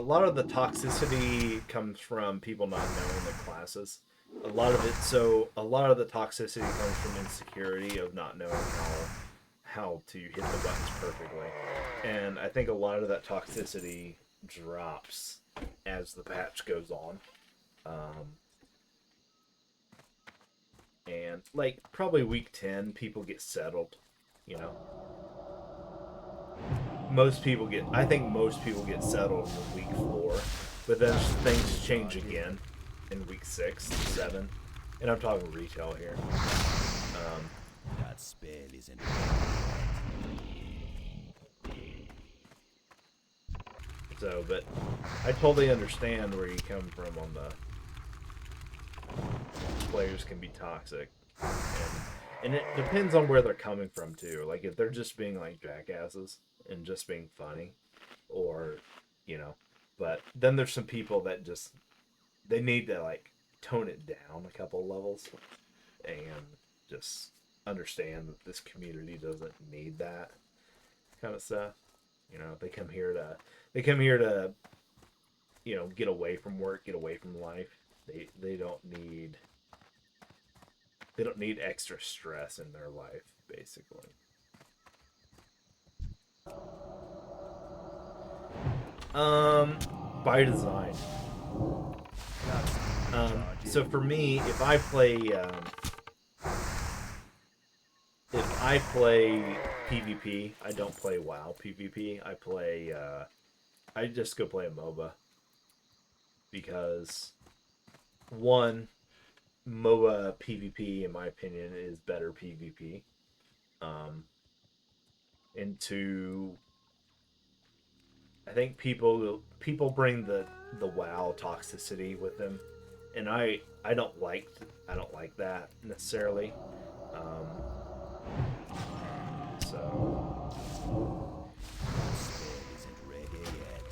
lot of the toxicity comes from people not knowing the classes. A lot of the toxicity comes from insecurity of not knowing how to hit the buttons perfectly. And I think a lot of that toxicity drops as the patch goes on. And like probably week 10 people get settled, you know. I think most people get settled in week 4, but then things change again in week 6 and 7. And I'm talking retail here. That spell isn't. So, but I totally understand where you come from on the players can be toxic, and it depends on where they're coming from too. Like if they're just being like jackasses and just being funny, or you know, but then there's some people that just they need to like tone it down a couple levels and just understand that this community doesn't need that kind of stuff. You know, they come here to you know, get away from work, get away from life. They don't need extra stress in their life, basically. By design. So for me, if I play PvP, I don't play WoW PvP. I just go play a MOBA because one, MOBA PvP in my opinion is better PvP. And two, I think people bring the WoW toxicity with them, and I don't like that necessarily. So Isn't ready yet.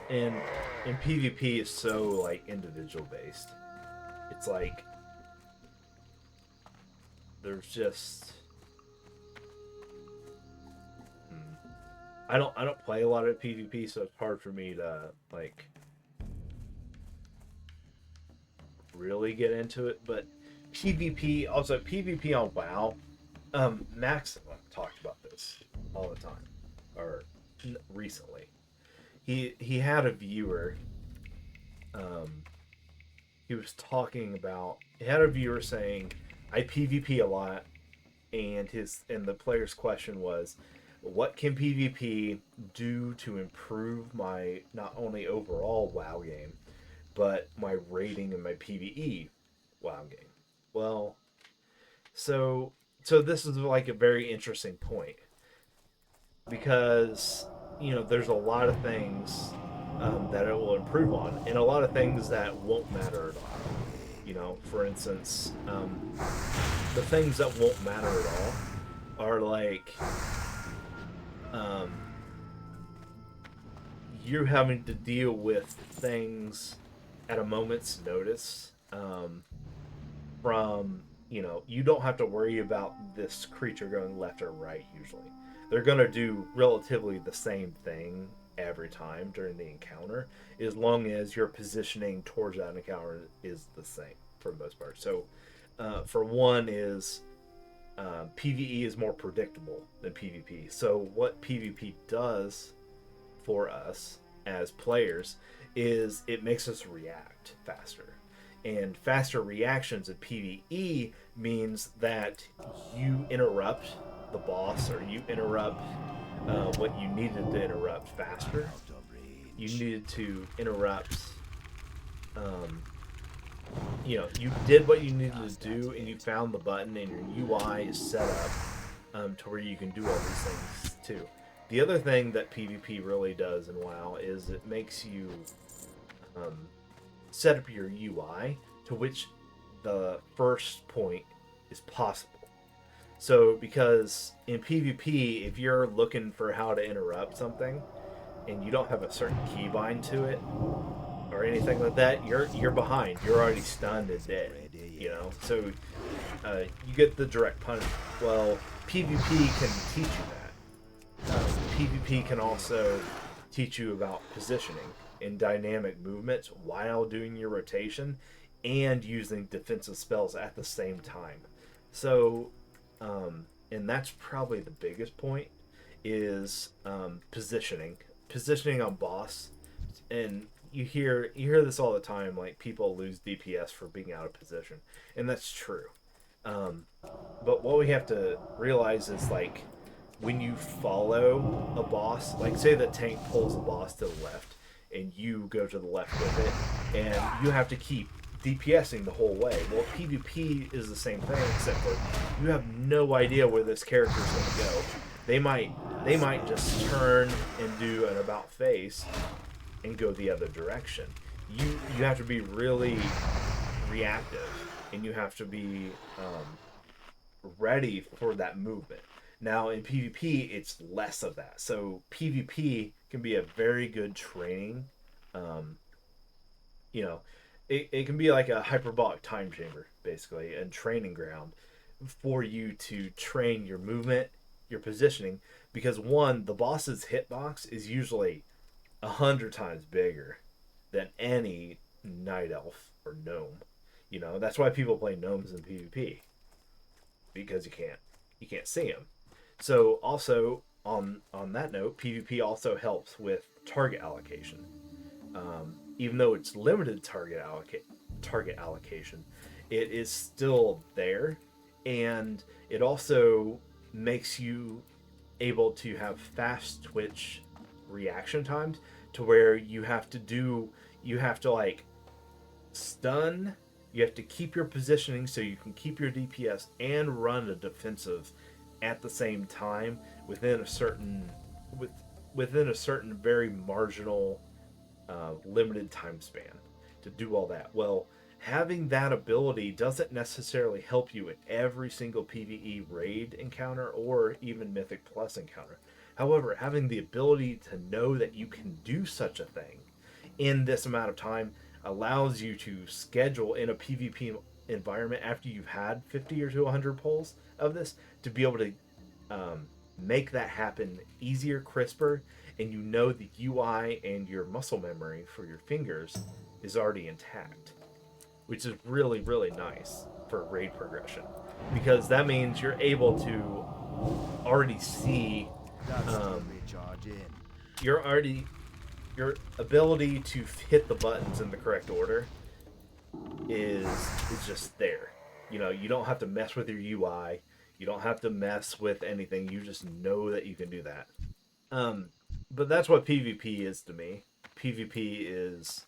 and PvP is so like individual based. It's like there's just I don't play a lot of PvP, so it's hard for me to like really get into it. But PvP, also PvP on WoW, Max talked about this all the time, or recently. He had a viewer. He was talking about. He had a viewer saying, "I PvP a lot," and the player's question was, "What can PvP do to improve my not only overall WoW game, but my rating in my PvE WoW game?" Well, so this is like a very interesting point because you know there's a lot of things that it will improve on, and a lot of things that won't matter at all. You know, for instance, the things that won't matter at all are like you're having to deal with things at a moment's notice. From you know, you don't have to worry about this creature going left or right usually. They're going to do relatively the same thing every time during the encounter, as long as your positioning towards that encounter is the same for the most part. So, for one is PvE is more predictable than PvP. So what PvP does for us as players is it makes us react faster. And faster reactions in PvE means that you interrupt the boss, or you interrupt what you needed to interrupt faster. You needed to interrupt, you know, you did what you needed to do, and you found the button, and your UI is set up to where you can do all these things too. The other thing that PvP really does in WoW is it makes you set up your UI to which the first point is possible. So, because in PvP, if you're looking for how to interrupt something and you don't have a certain keybind to it or anything like that, you're behind. You're already stunned and dead. You know, so you get the direct punishment. Well, PvP can teach you that. PvP can also teach you about positioning and dynamic movements while doing your rotation and using defensive spells at the same time. So, and that's probably the biggest point is positioning on boss. And you hear this all the time, like people lose DPS for being out of position, and that's true. Um, but what we have to realize is like when you follow a boss, like say the tank pulls a boss to the left and you go to the left with it, and you have to keep DPSing the whole way. Well, PvP is the same thing, except for you have no idea where this character is going to go. They might just turn and do an about face and go the other direction. You have to be really reactive, and you have to be ready for that movement. Now in PvP, it's less of that. So PvP can be a very good training. Um, you know, it can be like a hyperbolic time chamber, basically, and training ground for you to train your movement, your positioning, because one, the boss's hitbox is usually 100 times bigger than any night elf or gnome. You know, that's why people play gnomes in PvP, because you can't see them. So also on that note, PvP also helps with target allocation. Even though it's limited target allocation, it is still there, and it also makes you able to have fast twitch reaction times to where you have to like stun, you have to keep your positioning so you can keep your DPS and run a defensive at the same time within a certain very marginal limited time span to do all that. Well, having that ability doesn't necessarily help you in every single PvE raid encounter or even Mythic Plus encounter. However, having the ability to know that you can do such a thing in this amount of time allows you to schedule in a PvP environment after you've had 50 or to 100 pulls of this to be able to make that happen easier, crisper, and you know the UI and your muscle memory for your fingers is already intact, which is really, really nice for raid progression, because that means you're able to already see you're already your ability to hit the buttons in the correct order is just there. You know, you don't have to mess with your UI. You don't have to mess with anything. You just know that you can do that. Um, but that's what PvP is to me. PvP is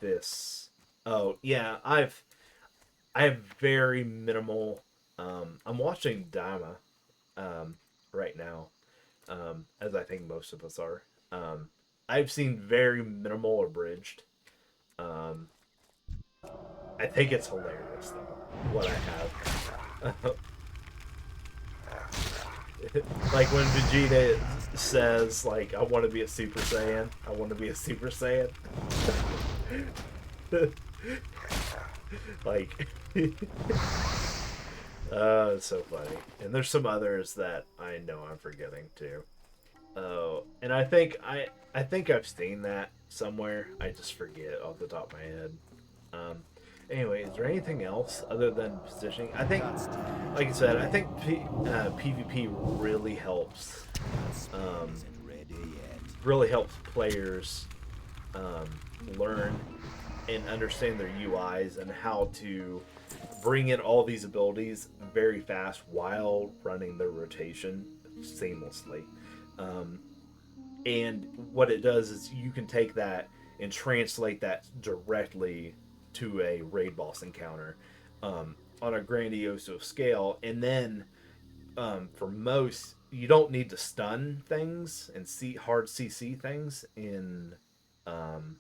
this. Oh yeah, I have very minimal. I'm watching Dama, right now, as I think most of us are. I've seen very minimal abridged. Um, I think it's hilarious though what I have. Like when Vegeta says, like, I want to be a Super Saiyan. I want to be a Super Saiyan. Like, it's so funny. And there's some others that I know I'm forgetting too. Oh, and I think I've seen that somewhere. I just forget off the top of my head. Um, anyway, is there anything else other than positioning? I think, like I said, I think PvP really helps. Um, really helps players learn and understand their UIs and how to bring in all these abilities very fast while running their rotation seamlessly. And what it does is you can take that and translate that directly to a raid boss encounter on a grandiose scale. And then for most, you don't need to stun things and see hard CC things um,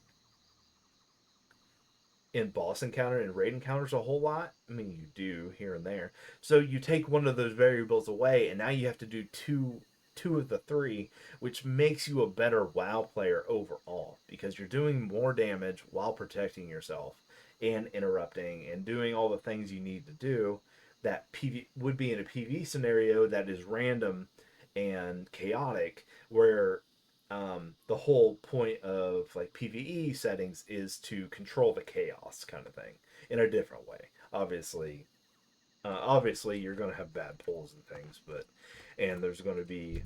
in boss encounter and raid encounters a whole lot. I mean, you do here and there. So you take one of those variables away, and now you have to do two. two of the three, which makes you a better WoW player overall because you're doing more damage while protecting yourself and interrupting and doing all the things you need to do that would be in a PvE scenario that is random and chaotic, where the whole point of like PvE settings is to control the chaos kind of thing in a different way. Obviously, you're going to have bad pulls and things, and there's going to be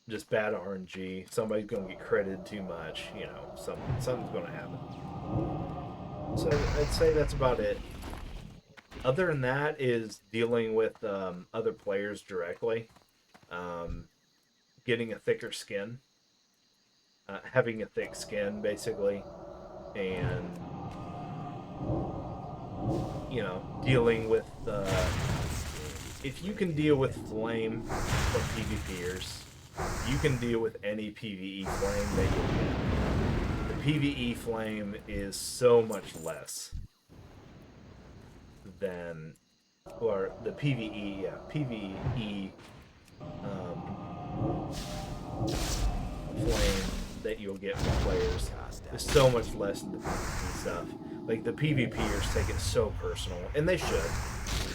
just bad RNG. Somebody's going to get credited too much. Something's going to happen. So I'd say that's about it. Other than that is dealing with other players directly, getting a thicker skin, having a thick skin basically, and dealing with if you can deal with flame for PvPers, you can deal with any PvE flame that you get. The PvE flame is so much less than, or the PvE flame that you'll get from players is so much less than the PvP stuff. Like, the PvPers take it so personal, and they should.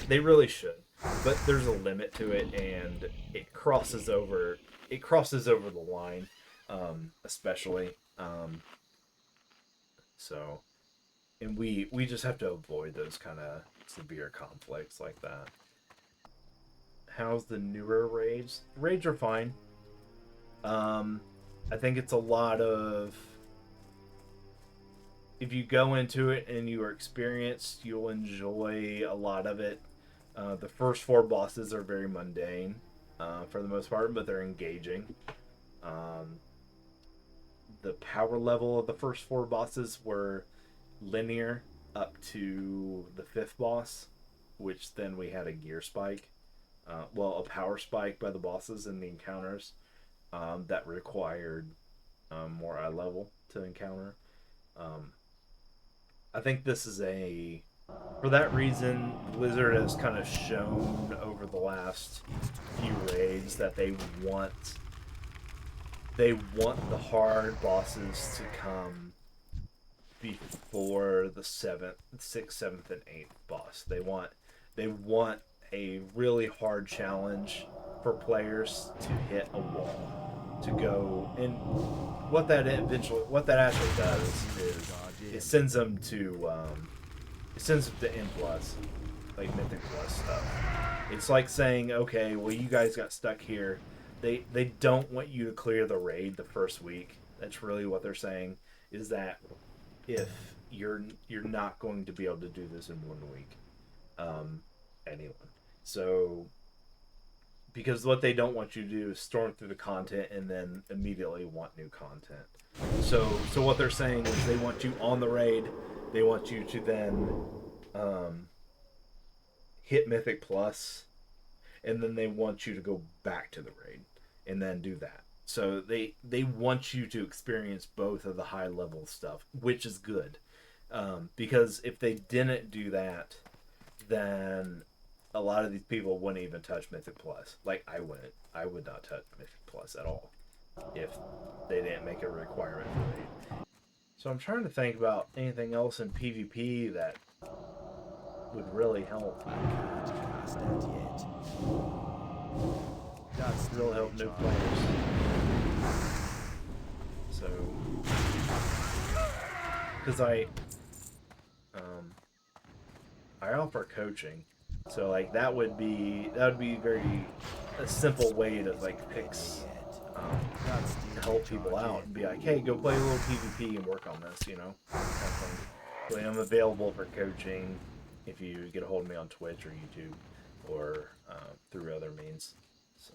They really should. But there's a limit to it, and it crosses over the line, especially. So, and we just have to avoid those kind of severe conflicts like that. How's the newer raids? Raids are fine. I think it's a lot of, if you go into it and you are experienced, you'll enjoy a lot of it. The first 4 bosses are very mundane for the most part, but they're engaging. The power level of the first 4 bosses were linear up to the 5th boss, which then we had a gear spike. A power spike by the bosses in the encounters that required more eye level to encounter. I think this is for that reason, Blizzard has kind of shown over the last few raids that they want the hard bosses to come before the 6th, 7th, and 8th boss. They want a really hard challenge for players to hit a wall, to go, and what that actually does is it sends them to N+, like Mythic Plus stuff. It's like saying, okay, well, you guys got stuck here. They don't want you to clear the raid the first week. That's really what they're saying, is that if you're not going to be able to do this in 1 week, anyone. So, because what they don't want you to do is storm through the content and then immediately want new content. So what they're saying is they want you on the raid. They want you to then hit Mythic Plus, and then they want you to go back to the raid and then do that. So they want you to experience both of the high level stuff, which is good. Because if they didn't do that, then a lot of these people wouldn't even touch Mythic Plus. Like, I wouldn't. I would not touch Mythic Plus at all if they didn't make a requirement for me. So I'm trying to think about anything else in PvP that would really help. That's really help new players. So, because I offer coaching, so like that would be very a simple way to like fix to help people out and be like, hey, go play a little PvP and work on this, kind of thing. So I'm available for coaching if you get a hold of me on Twitch or YouTube or through other means. So.